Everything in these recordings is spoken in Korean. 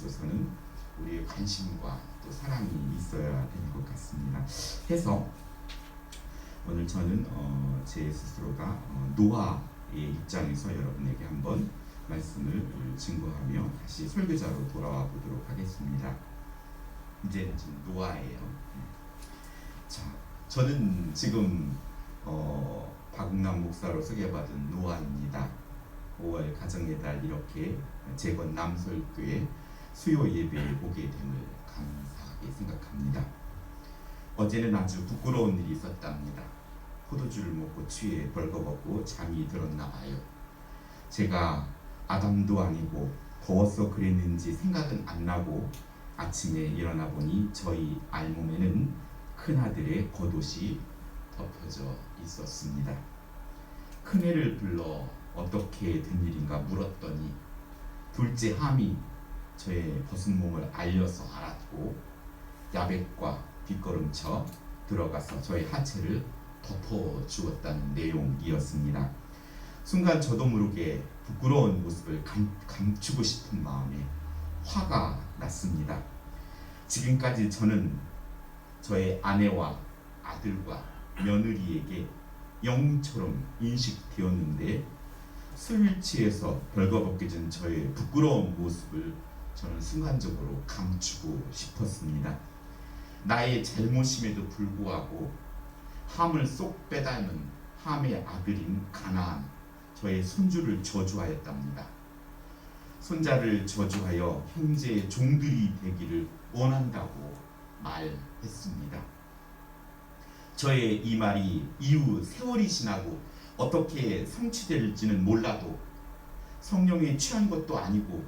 있어서는 우리의 관심과 또 사랑이 있어야 되는 것 같습니다. 해서 오늘 저는 제 스스로가 노아의 입장에서 여러분에게 한번 말씀을 증거하며 다시 설교자로 돌아와 보도록 하겠습니다. 이제 노아예요. 자, 저는 지금 박웅남 목사로 소개받은 노아입니다. 5월 가정의 달 이렇게 재건 남설교회 수요 예배에 오게 됨을 감사하게 생각합니다. 어제는 아주 부끄러운 일이 있었답니다. 포도주를 먹고 취해 벌거벗고 잠이 들었나 봐요. 제가 아담도 아니고 더워서 그랬는지 생각은 안 나고 아침에 일어나 보니 저희 알몸에는 큰아들의 겉옷이 덮여져 있었습니다. 큰애를 불러 어떻게 된 일인가 물었더니 둘째 함이 저의 벗은 몸을 알려서 알았고 야백과 뒷걸음쳐 들어가서 저의 하체를 덮어주었다는 내용이었습니다. 순간 저도 모르게 부끄러운 모습을 감추고 싶은 마음에 화가 났습니다. 지금까지 저는 저의 아내와 아들과 며느리에게 영처럼 인식되었는데 술 취해서 벌거벗겨진 저의 부끄러운 모습을 저는 순간적으로 감추고 싶었습니다. 나의 잘못임에도 불구하고 함을 쏙 빼닮은 함의 아들인 가나안 저의 손주를 저주하였답니다. 손자를 저주하여 형제의 종들이 되기를 원한다고 말했습니다. 저의 이 말이 이후 세월이 지나고 어떻게 성취될지는 몰라도 성령에 취한 것도 아니고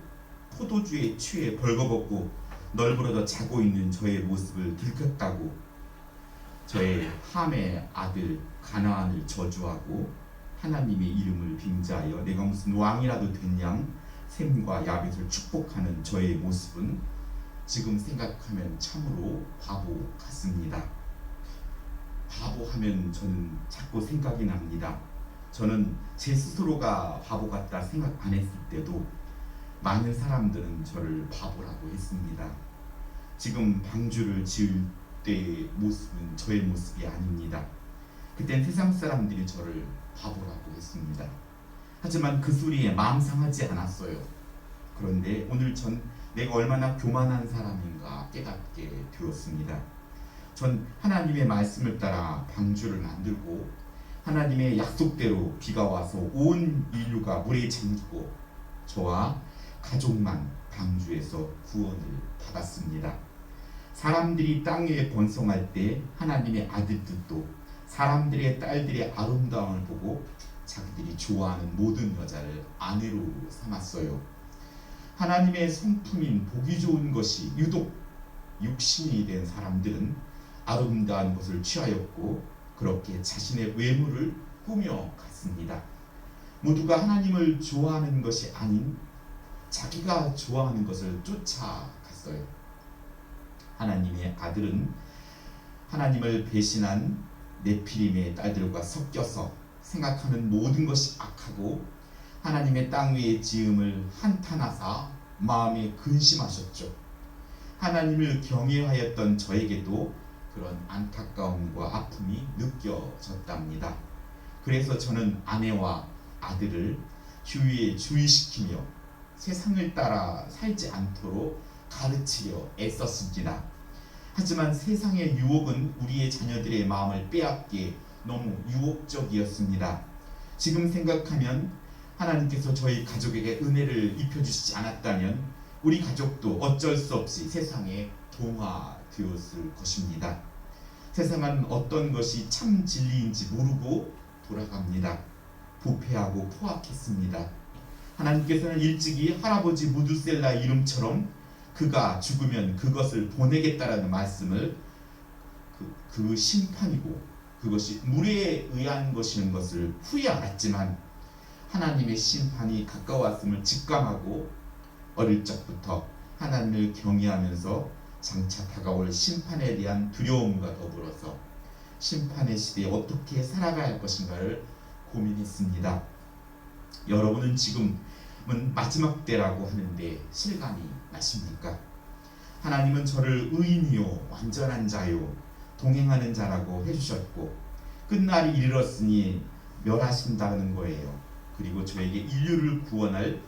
포도주에 취해 벌거벗고 널브러져 자고 있는 저의 모습을 들켰다고 저의 함의 아들 가나안을 저주하고 하나님의 이름을 빙자하여 내가 무슨 왕이라도 된 양 셈과 야벳을 축복하는 저의 모습은 지금 생각하면 참으로 바보 같습니다. 바보하면 저는 자꾸 생각이 납니다. 저는 제 스스로가 바보 같다 생각 안 했을 때도 많은 사람들은 저를 바보라고 했습니다. 지금 방주를 지을 때의 모습은 저의 모습이 아닙니다. 그땐 세상 사람들이 저를 바보라고 했습니다. 하지만 그 소리에 마음 상하지 않았어요. 그런데 오늘 전 내가 얼마나 교만한 사람인가 깨닫게 되었습니다. 전 하나님의 말씀을 따라 방주를 만들고 하나님의 약속대로 비가 와서 온 인류가 물에 잠기고 저와 가족만 방주에서 구원을 받았습니다. 사람들이 땅 위에 번성할 때 하나님의 아들들도 사람들의 딸들의 아름다움을 보고 자기들이 좋아하는 모든 여자를 아내로 삼았어요. 하나님의 성품인 보기 좋은 것이 유독 육신이 된 사람들은 아름다운 것을 취하였고 그렇게 자신의 외모를 꾸며갔습니다. 모두가 하나님을 좋아하는 것이 아닌 자기가 좋아하는 것을 쫓아갔어요. 하나님의 아들은 하나님을 배신한 네피림의 딸들과 섞여서 생각하는 모든 것이 악하고 하나님의 땅 위의 지음을 한탄하사 마음에 근심하셨죠. 하나님을 경외하였던 저에게도 그런 안타까움과 아픔이 느껴졌답니다. 그래서 저는 아내와 아들을 주위에 주의시키며 세상을 따라 살지 않도록 가르치려 애썼습니다. 하지만 세상의 유혹은 우리의 자녀들의 마음을 빼앗기에 너무 유혹적이었습니다. 지금 생각하면 하나님께서 저희 가족에게 은혜를 입혀주시지 않았다면 우리 가족도 어쩔 수 없이 세상에 동화되었을 것입니다. 세상은 어떤 것이 참 진리인지 모르고 돌아갑니다. 부패하고 포악했습니다. 하나님께서는 일찍이 할아버지 무두셀라 이름처럼 그가 죽으면 그것을 보내겠다라는 말씀을 그 심판이고 그것이 물에 의한 것인 것을 후에 알았지만 하나님의 심판이 가까웠음을 직감하고 어릴 적부터 하나님을 경외하면서 장차 다가올 심판에 대한 두려움과 더불어서 심판의 시대에 어떻게 살아가야 할 것인가를 고민했습니다. 여러분은 지금 마지막 때라고 하는데 실감이 나십니까? 하나님은 저를 의인이요 완전한 자요 동행하는 자라고 해주셨고 끝날이 이르렀으니 멸하신다는 거예요. 그리고 저에게 인류를 구원할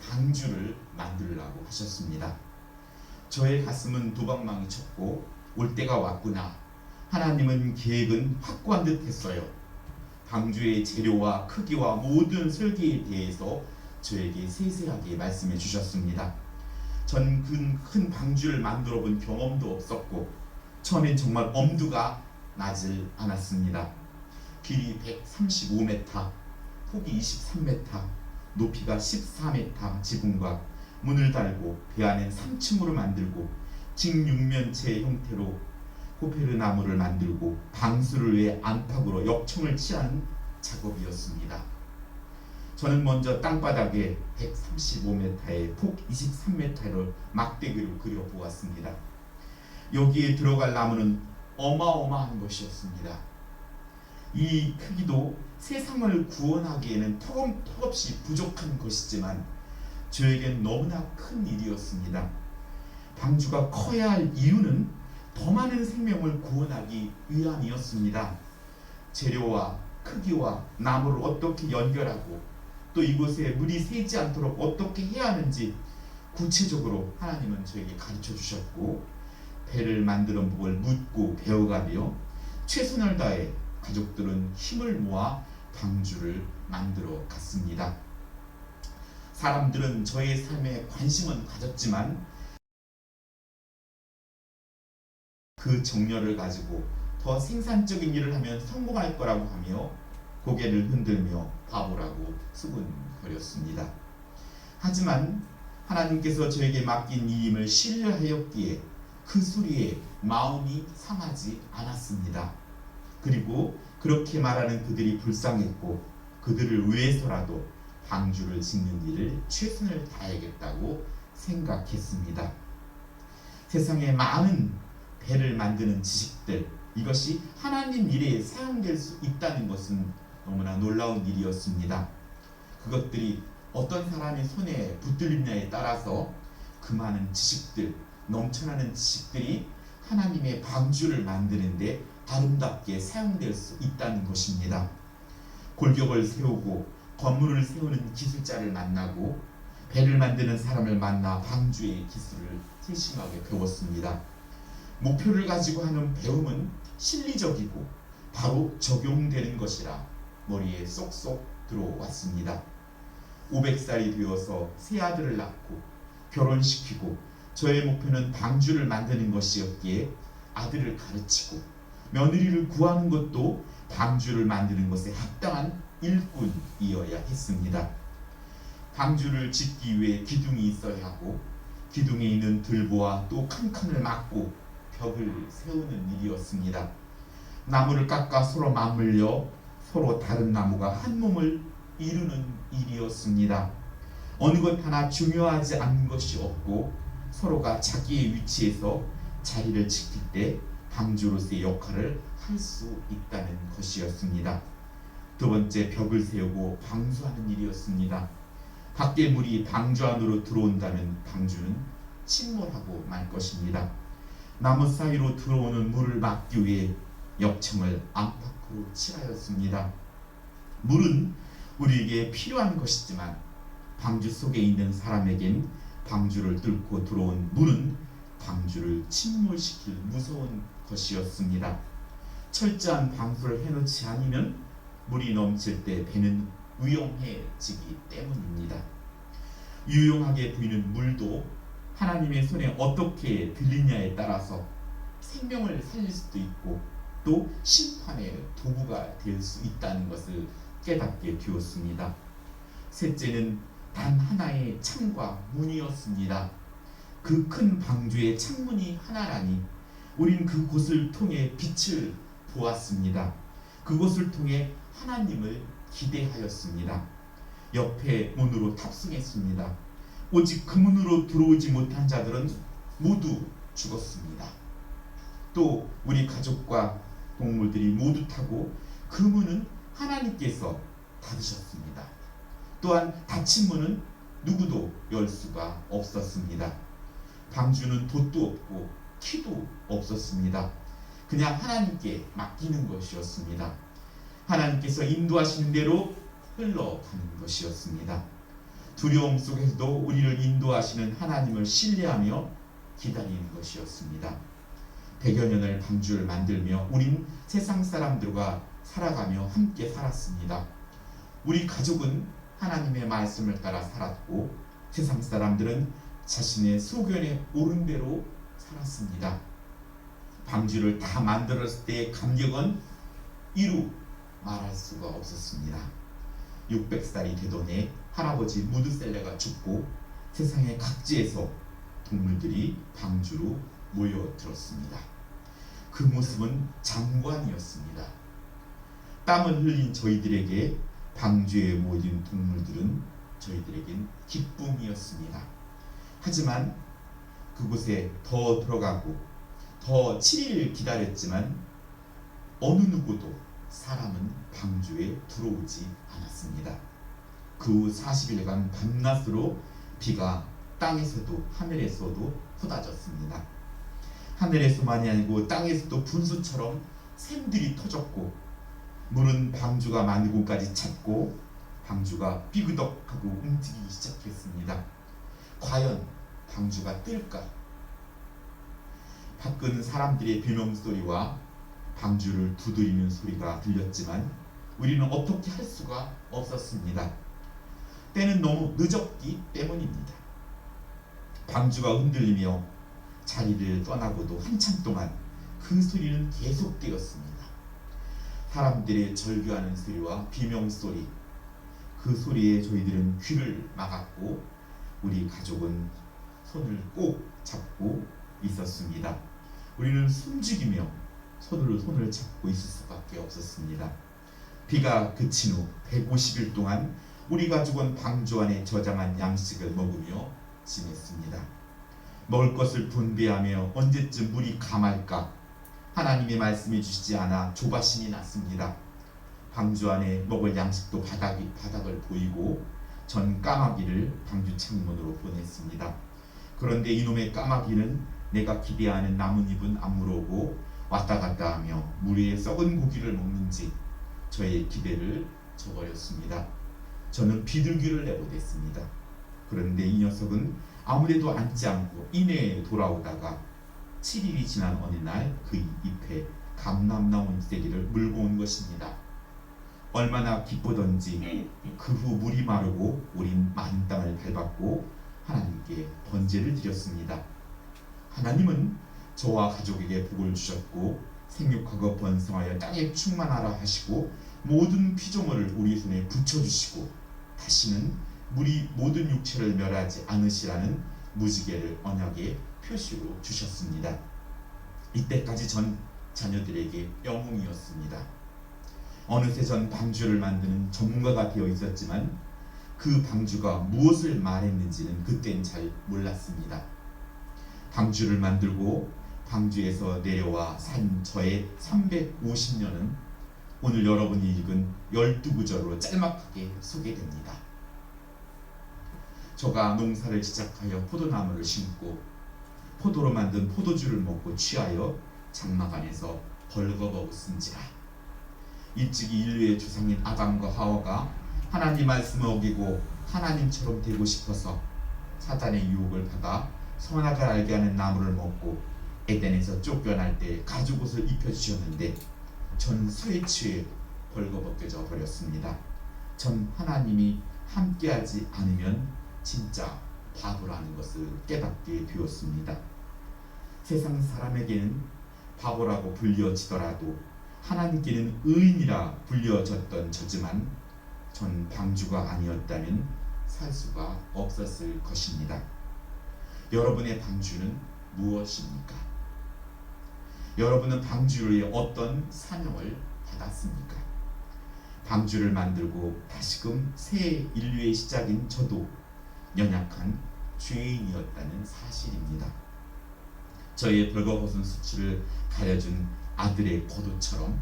방주를 만들라고 하셨습니다. 저의 가슴은 도방망이 쳤고 올 때가 왔구나. 하나님은 계획은 확고한 듯 했어요. 방주의 재료와 크기와 모든 설계에 대해서 저에게 세세하게 말씀해 주셨습니다. 전 큰 방주를 만들어 본 경험도 없었고 처음엔 정말 엄두가 나질 않았습니다. 길이 135m, 폭이 23m, 높이가 14m 지붕과 문을 달고 배 안엔 3층으로 만들고 직육면체 형태로 호페르 나무를 만들고 방수를 위해 안팎으로 역청을 칠하는 작업이었습니다. 저는 먼저 땅바닥에 135m에 폭 23m를 막대기로 그려보았습니다. 여기에 들어갈 나무는 어마어마한 것이었습니다. 이 크기도 세상을 구원하기에는 턱없이 부족한 것이지만 저에겐 너무나 큰 일이었습니다. 방주가 커야 할 이유는 더 많은 생명을 구원하기 위함이었습니다. 재료와 크기와 나무를 어떻게 연결하고 또 이곳에 물이 새지 않도록 어떻게 해야 하는지 구체적으로 하나님은 저에게 가르쳐 주셨고 배를 만드는 법을 묻고 배워가며 최선을 다해 가족들은 힘을 모아 방주를 만들어 갔습니다. 사람들은 저의 삶에 관심은 가졌지만 그 정열을 가지고 더 생산적인 일을 하면 성공할 거라고 하며 고개를 흔들며 바보라고 수군거렸습니다. 하지만 하나님께서 저에게 맡긴 이 힘을 신뢰하였기에 그 소리에 마음이 상하지 않았습니다. 그리고 그렇게 말하는 그들이 불쌍했고 그들을 위해서라도 방주를 짓는 일을 최선을 다하겠다고 생각했습니다. 세상에 많은 배를 만드는 지식들, 이것이 하나님 일에 사용될 수 있다는 것은 너무나 놀라운 일이었습니다. 그것들이 어떤 사람의 손에 붙들리냐에 따라서 그 많은 지식들, 넘쳐나는 지식들이 하나님의 방주를 만드는데 아름답게 사용될 수 있다는 것입니다. 골격을 세우고 건물을 세우는 기술자를 만나고 배를 만드는 사람을 만나 방주의 기술을 세심하게 배웠습니다. 목표를 가지고 하는 배움은 실리적이고 바로 적용되는 것이라 머리에 쏙쏙 들어왔습니다. 500살이 되어서 세 아들을 낳고 결혼시키고 저의 목표는 방주를 만드는 것이었기에 아들을 가르치고 며느리를 구하는 것도 방주를 만드는 것에 합당한 일꾼이어야 했습니다. 방주를 짓기 위해 기둥이 있어야 하고 기둥에 있는 들보와 또 칸칸을 막고 벽을 세우는 일이었습니다. 나무를 깎아 서로 맞물려 서로 다른 나무가 한 몸을 이루는 일이었습니다. 어느 것 하나 중요하지 않은 것이 없고 서로가 자기의 위치에서 자리를 지킬 때 방주로서의 역할을 할 수 있다는 것이었습니다. 두 번째, 벽을 세우고 방수하는 일이었습니다. 밖에 물이 방주 안으로 들어온다면 방주는 침몰하고 말 것입니다. 나무 사이로 들어오는 물을 막기 위해 역청을 안팎으로 칠하였습니다. 물은 우리에게 필요한 것이지만 방주 속에 있는 사람에겐 방주를 뚫고 들어온 물은 방주를 침몰시킬 무서운 것이었습니다. 철저한 방수를 해놓지 않으면 물이 넘칠 때 배는 위험해지기 때문입니다. 유용하게 보이는 물도 하나님의 손에 어떻게 들리냐에 따라서 생명을 살릴 수도 있고 또 심판의 도구가 될 수 있다는 것을 깨닫게 되었습니다. 셋째는 단 하나의 창과 문이었습니다. 그 큰 방주의 창문이 하나라니 우린 그곳을 통해 빛을 보았습니다. 그곳을 통해 하나님을 기대하였습니다. 옆에 문으로 탑승했습니다. 오직 그 문으로 들어오지 못한 자들은 모두 죽었습니다. 또 우리 가족과 동물들이 모두 타고 그 문은 하나님께서 닫으셨습니다. 또한 닫힌 문은 누구도 열 수가 없었습니다. 방주는 돛도 없고 키도 없었습니다. 그냥 하나님께 맡기는 것이었습니다. 하나님께서 인도하시는 대로 흘러가는 것이었습니다. 두려움 속에서도 우리를 인도하시는 하나님을 신뢰하며 기다리는 것이었습니다. 100여 년을 방주를 만들며 우린 세상 사람들과 살아가며 함께 살았습니다. 우리 가족은 하나님의 말씀을 따라 살았고 세상 사람들은 자신의 소견에 옳은 대로 살았습니다. 방주를 다 만들었을 때의 감격은 이루 말할 수가 없었습니다. 600살이 되던 해 할아버지 무드셀레가 죽고 세상의 각지에서 동물들이 방주로 모여들었습니다. 그 모습은 장관이었습니다. 땀을 흘린 저희들에게 방주에 모인 동물들은 저희들에겐 기쁨이었습니다. 하지만 그곳에 더 들어가고 더 7일 기다렸지만 어느 누구도 사람은 방주에 들어오지 않았습니다. 그 후 40일간 밤낮으로 비가 땅에서도 하늘에서도 쏟아졌습니다. 하늘에서만이 아니고 땅에서도 분수처럼 샘들이 터졌고 물은 방주가 많은 곳까지 찼고 방주가 삐그덕하고 움직이기 시작했습니다. 과연 방주가 뜰까? 밖은 사람들의 비명소리와 방주를 두드리는 소리가 들렸지만 우리는 어떻게 할 수가 없었습니다. 때는 너무 늦었기 때문입니다. 방주가 흔들리며 자리를 떠나고도 한참 동안 그 소리는 계속되었습니다. 사람들의 절규하는 소리와 비명소리, 그 소리에 저희들은 귀를 막았고 우리 가족은 손을 꼭 잡고 있었습니다. 우리는 숨죽이며 손으로 손을 잡고 있을 수밖에 없었습니다. 비가 그친 후 150일 동안 우리 가족은 방주 안에 저장한 양식을 먹으며 지냈습니다. 먹을 것을 분배하며 언제쯤 물이 감할까 하나님의 말씀해 주시지 않아 조바심이 났습니다. 방주 안에 먹을 양식도 바닥을 보이고 전 까마귀를 방주 창문으로 보냈습니다. 그런데 이놈의 까마귀는 내가 기대하는 나뭇잎은 안 물어오고 왔다 갔다 하며 물 위에 썩은 고기를 먹는지 저의 기대를 저버렸습니다. 저는 비둘기를 내보냈습니다. 그런데 이 녀석은 아무데도 앉지 않고 이내에 돌아오다가 7일이 지난 어느 날 그 잎에 감람나무 잎새기를 물고 온 것입니다. 얼마나 기쁘던지 그 후 물이 마르고 우린 많은 땅을 밟았고 하나님께 번제를 드렸습니다. 하나님은 저와 가족에게 복을 주셨고 생육하고 번성하여 땅에 충만하라 하시고 모든 피조물을 우리 손에 붙여주시고 다시는 물이 모든 육체를 멸하지 않으시라는 무지개를 언약의 표시로 주셨습니다. 이때까지 전 자녀들에게 영웅이었습니다. 어느새 전 방주를 만드는 전문가가 되어 있었지만 그 방주가 무엇을 말했는지는 그땐 잘 몰랐습니다. 방주를 만들고 방주에서 내려와 산 저의 350년은 오늘 여러분이 읽은 12구절로 짤막하게 소개됩니다. 저가 농사를 시작하여 포도나무를 심고 포도로 만든 포도주를 먹고 취하여 장막안에서 벌거벗은지라. 일찍이 인류의 조상인 아담과 하와가 하나님 말씀을 어기고 하나님처럼 되고 싶어서 사단의 유혹을 받아 선악을 알게 하는 나무를 먹고 에덴에서 쫓겨날 때 가죽옷을 입혀주셨는데 전 술에 취해 벌거벗겨져 버렸습니다. 전 하나님이 함께하지 않으면 진짜 바보라는 것을 깨닫게 되었습니다. 세상 사람에게는 바보라고 불려지더라도 하나님께는 의인이라 불려졌던 저지만 전 방주가 아니었다면 살 수가 없었을 것입니다. 여러분의 방주는 무엇입니까? 여러분은 방주를 위해 어떤 사명을 받았습니까? 방주를 만들고 다시금 새 인류의 시작인 저도 연약한 죄인이었다는 사실입니다. 저의 벌거벗은 수치를 가려준 아들의 겉옷처럼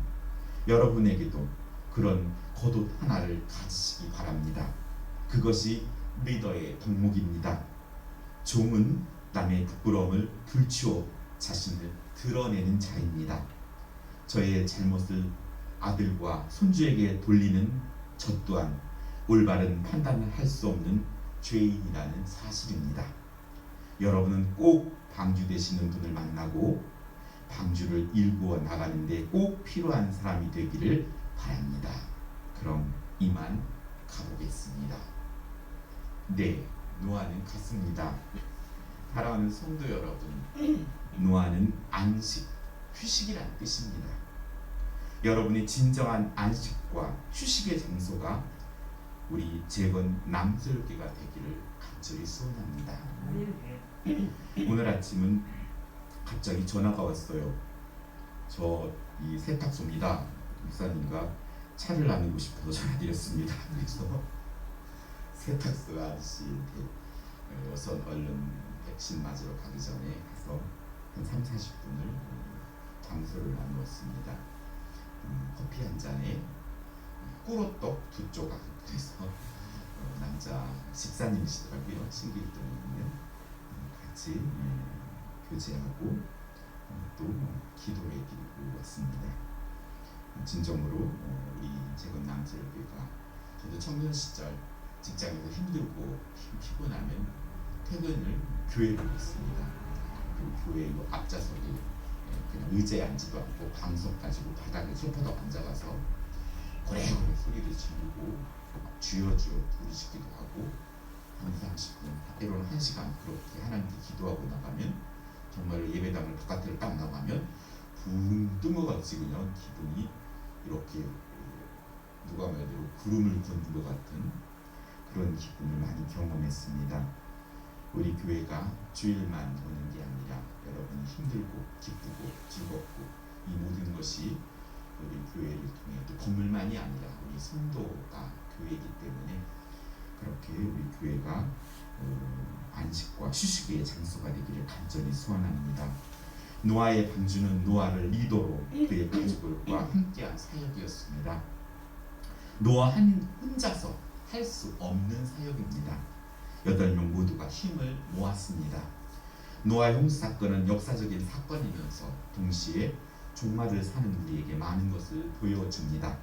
여러분에게도 그런 겉옷 하나를 가지시기 바랍니다. 그것이 리더의 덕목입니다. 종은 남의 부끄러움을 들추어 자신을 드러내는 자입니다. 저의 잘못을 아들과 손주에게 돌리는 저 또한 올바른 판단을 할 수 없는 죄인이라는 사실입니다. 여러분은 꼭 방주 되시는 분을 만나고 방주를 일구어 나가는데 꼭 필요한 사람이 되기를 바랍니다. 그럼 이만 가보겠습니다. 네, 노아는 갔습니다. 사랑하는 성도 여러분, 노아는 안식, 휴식이란 뜻입니다. 여러분의 진정한 안식과 휴식의 장소가 우리 재건 남설교가 되기를 간절히 소원합니다. 오늘 아침은 갑자기 전화가 왔어요. 저 이 세탁소입니다. 목사님과 차를 나누고 싶어서 전화드렸습니다. 그래서 세탁소 아저씨한테 우선 얼른 백신 맞으러 가기 전에 가서 한 3-40분을 담소를 나누었습니다. 커피 한 잔에 꿀호떡 2조각 해서 남자 집사님이시더라고요. 신길동에 있는 같이 교제하고 또 기도해 드리고 왔습니다. 진정으로 우리 재건 남설교회가 저도 청년 시절 직장에서 힘들고 피곤하면 퇴근을 교회로 했습니다. 그 교회 앞좌석에 그냥 의자에 앉지도 않고 방석 가지고 바닥에 소파도 앉아가서 고래고래 소리를 지르고 주여 부르시기도 하고 한 30분 때로는 1시간 그렇게 하나님께 기도하고 나가면 정말 예배당을 바깥으로 딱 나가면 붕 뜬 것 같이 그냥 기분이 이렇게 누가 말대로 구름을 걷는 것 같은 그런 기분을 많이 경험했습니다. 우리 교회가 주일만 오는 게 아니라 여러분이 힘들고 기쁘고 즐겁고 이 모든 것이 우리 교회를 통해 또 건물만이 아니라 우리 성도가 교회이기 때문에 그렇게 우리 교회가 안식과 휴식의 장소가 되기를 간절히 소원합니다. 노아의 방주는 노아를 리더로 그의 가족들과 함께한 사역이었습니다. 노아 혼자서 할 수 없는 사역입니다. 8명 모두가 힘을 모았습니다. 노아의 홍수 사건은 역사적인 사건이면서 동시에 종말을 사는 우리에게 많은 것을 보여줍니다.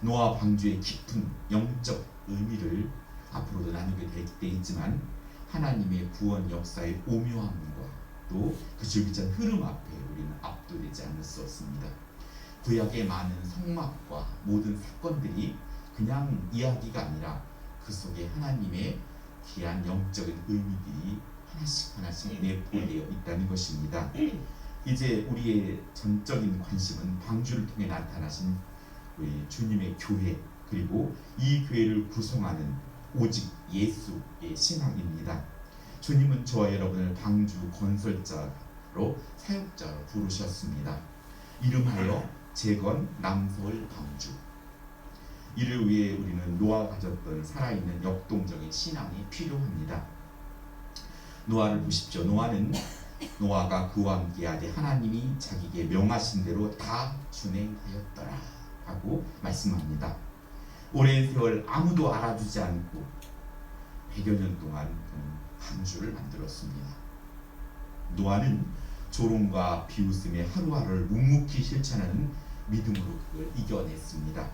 노아 방주의 깊은 영적 의미를 앞으로도 나누게 돼 있지만 하나님의 구원 역사의 오묘함과 또 그 줄기찬 흐름 앞에 우리는 압도되지 않을 수 없습니다. 구약의 많은 성막과 모든 사건들이 그냥 이야기가 아니라 그 속에 하나님의 귀한 영적인 의미들이 하나씩 내포되어 있다는 것입니다. 이제 우리의 전적인 관심은 방주를 통해 나타나신 우리 주님의 교회 그리고 이 교회를 구성하는 오직 예수의 신앙입니다. 주님은 저와 여러분을 방주 건설자로 사역자로 부르셨습니다. 이름하여 재건 남서울 방주. 이를 위해 우리는 노아가 가졌던 살아있는 역동적인 신앙이 필요합니다. 노아를 보십시오. 노아가 그와 함께하되 하나님이 자기에게 명하신 대로 다 준행하였더라 하고 말씀합니다. 오랜 세월 아무도 알아주지 않고 100여 년 동안 방주를 만들었습니다. 노아는 조롱과 비웃음의 하루하루를 묵묵히 실천하는 믿음으로 그걸 이겨냈습니다.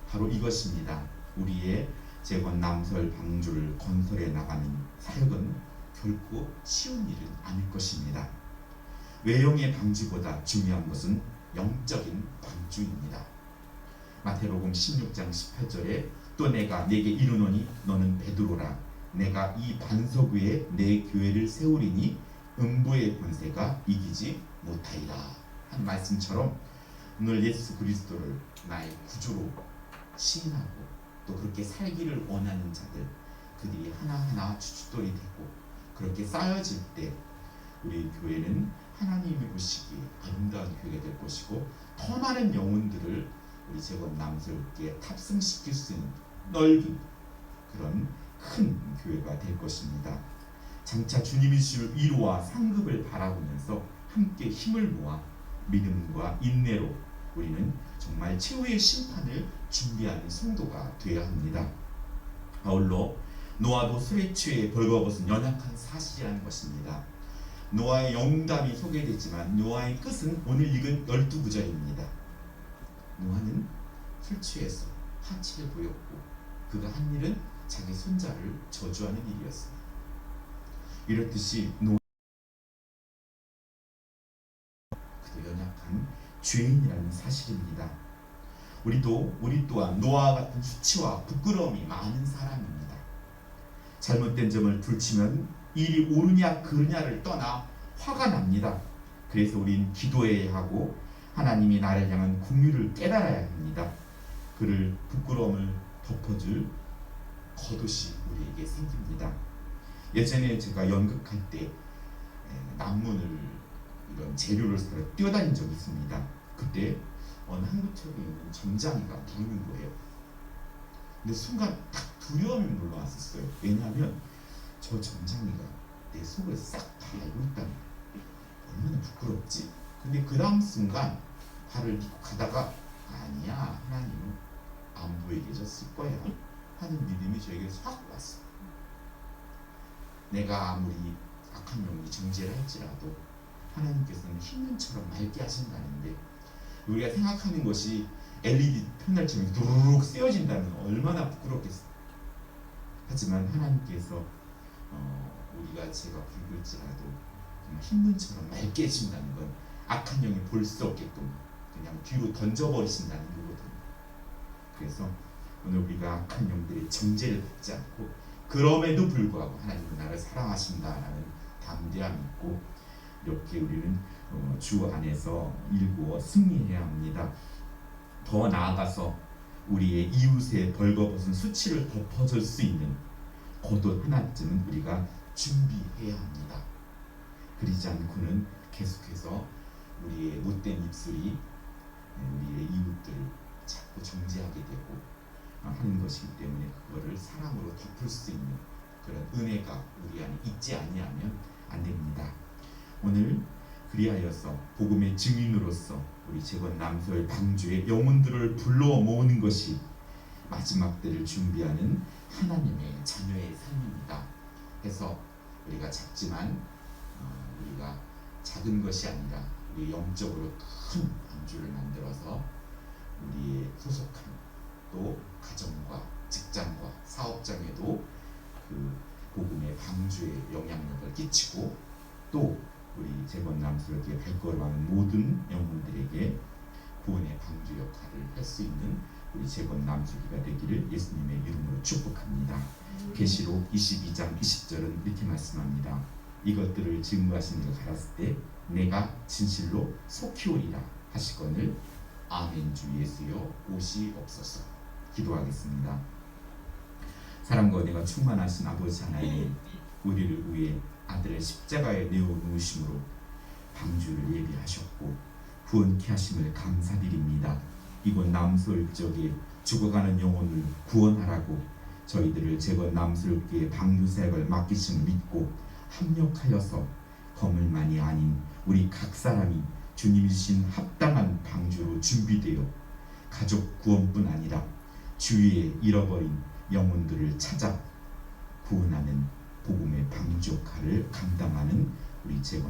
바로 이것입니다. 우리의 재건 남설 방주를 건설해 나가는 사역은 결코 쉬운 일은 아닐 것입니다. 외형의 방주보다 중요한 것은 영적인 방주입니다. 마태복음 16장 18절에 또 내가 네게 이르노니 너는 베드로라 내가 이 반석 위에 내 교회를 세우리니 음부의 권세가 이기지 못하리라 한 말씀처럼 오늘 예수 그리스도를 나의 구주로 시인하고 또 그렇게 살기를 원하는 자들 그들이 하나하나 주춧돌이 되고 그렇게 쌓여질 때 우리 교회는 하나님이 보시기에 아름다운 교회가 될 것이고 더 많은 영혼들을 우리 재건 남설교회에 탑승시킬 수 있는 넓은 그런 큰 교회가 될 것입니다. 장차 주님이 주실 위로와 상급을 바라보면서 함께 힘을 모아 믿음과 인내로 우리는 정말 최후의 심판을 준비하는 성도가 되어야 합니다. 아울러 노아도 술에 취해 벌거벗은 연약한 사실이라는 것입니다. 노아의 영담이 소개되지만 노아의 끝은 오늘 읽은 12구절입니다. 노아는 술 취해서 하치를 보였고 그가 한 일은 자기 손자를 저주하는 일이었습니다. 이렇듯이 노아 그도 연약한 죄인이라는 사실입니다. 우리 또한 노아와 같은 수치와 부끄러움이 많은 사람입니다. 잘못된 점을 둘치면 일이 옳으냐 그르냐를 떠나 화가 납니다. 그래서 우린 기도해야 하고 하나님이 나를 향한 긍휼을 깨달아야 합니다. 그를 부끄러움을 덮어줄 겉옷이 우리에게 생깁니다. 예전에 제가 연극할 때 남문을 이런 재료를 사러 뛰어다닌 적이 있습니다. 그때 어느 한국책에 있는 점장이가 부르는 거예요. 근데 순간 딱 두려움이 물러왔었어요. 왜냐하면 저 점장이가 내 속을 싹 다 알고 있다는 거예요. 얼마나 부끄럽지? 근데 그 다음 순간 발을 믿고 가다가 아니야, 하나님은 안 보이게 계셨을 거야 하는 믿음이 저에게 확 왔어요. 내가 아무리 악한 영이 정죄를 할지라도 하나님께서는 흰눈처럼 맑게 하신다는데 우리가 생각하는 것이 LED 패널처럼 두루룩 쓰여진다면 얼마나 부끄럽겠어요. 하지만 하나님께서 우리가 제가 붉을지라도 흰눈처럼 맑게 해준다는 건 악한 영이 볼 수 없게끔 그냥 뒤로 던져버리신다는 거거든요. 그래서 오늘 우리가 악한 영들의 정죄를 받지 않고 그럼에도 불구하고 하나님은 나를 사랑하신다라는 담대함이 있고 이렇게 우리는 주 안에서 일구어 승리해야 합니다. 더 나아가서 우리의 이웃의 벌거벗은 수치를 덮어줄 수 있는 겉옷 하나쯤은 우리가 준비해야 합니다. 그러지 않고는 계속해서 우리의 못된 입술이 우리의 이웃들을 자꾸 정죄하게 되고 하는 것이기 때문에 그거를 사랑으로 덮을 수 있는 그런 은혜가 우리 안에 있지 아니하면 안 됩니다. 오늘 그리하여서 복음의 증인으로서 우리 재건 남서의 방주의 영혼들을 불러 모으는 것이 마지막 때를 준비하는 하나님의 자녀의 삶입니다. 그래서 우리가 작지만 우리가 작은 것이 아니라 우리 영적으로 큰 방주를 만들어서 우리의 소속한 또 가정과 직장과 사업장에도 그 복음의 방주의 영향력을 끼치고 또 우리 재건 남수에게 발걸음하는 모든 영혼들에게 구원의 방주 역할을 할 수 있는 우리 재건 남수기가 되기를 예수님의 이름으로 축복합니다. 계시록 22장 20절은 이렇게 말씀합니다. 이것들을 증거하신 이가 가랐을 때 내가 진실로 속히 오리라 하시거늘 아멘. 주 예수여 오시옵소서. 기도하겠습니다. 사랑과 은혜가 충만하신 아버지 하나님, 우리를 위해 아들의 십자가에 내어 누우심으로 방주를 예비하셨고 구원케 하심을 감사드립니다. 이곳 남서일적에 죽어가는 영혼을 구원하라고 저희들을 재건 남서일교회 방주 사역을 맡기심을 믿고 합력하여서 거물만이 아닌 우리 각 사람이 주님이 주신 합당한 방주로 준비되어 가족 구원뿐 아니라 주위에 잃어버린 영혼들을 찾아 구원하는 복음의 방주 역할을 감당하는 우리 재건